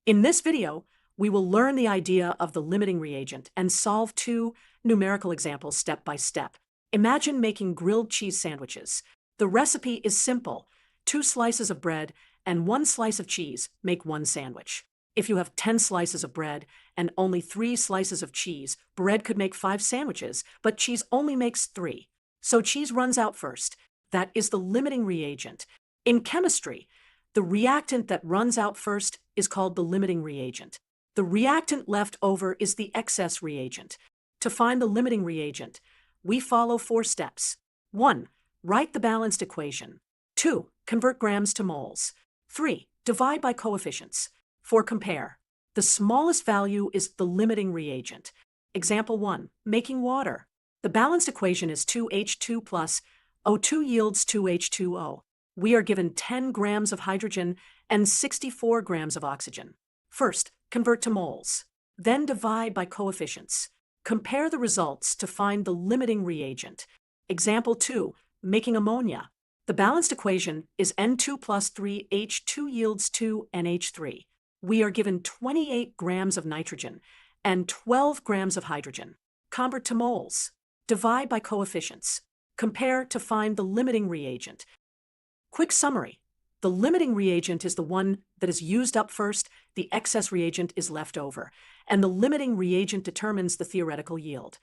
In this video, we will learn the idea of the limiting reagent and solve two numerical examples step by step. Imagine making grilled cheese sandwiches. The recipe is simple. 2 slices of bread and 1 slice of cheese make 1 sandwich. If you have 10 slices of bread and only 3 slices of cheese, bread could make 5 sandwiches, but cheese only makes 3. So cheese runs out first. That is the limiting reagent. In chemistry, the reactant that runs out first is called the limiting reagent. The reactant left over is the excess reagent. To find the limiting reagent, we follow 4 steps. 1. Write the balanced equation. 2. Convert grams to moles. 3. Divide by coefficients. 4. Compare. The smallest value is the limiting reagent. Example 1. Making water. The balanced equation is 2H2 plus O2 yields 2H2O. We are given 10 grams of hydrogen and 64 grams of oxygen. First, convert to moles. Then divide by coefficients. Compare the results to find the limiting reagent. Example 2. Making ammonia. The balanced equation is N2 plus 3H2 yields 2NH3. We are given 28 grams of nitrogen and 12 grams of hydrogen. Convert to moles. Divide by coefficients. Compare to find the limiting reagent. Quick summary. The limiting reagent is the one that is used up first, the excess reagent is left over, and the limiting reagent determines the theoretical yield.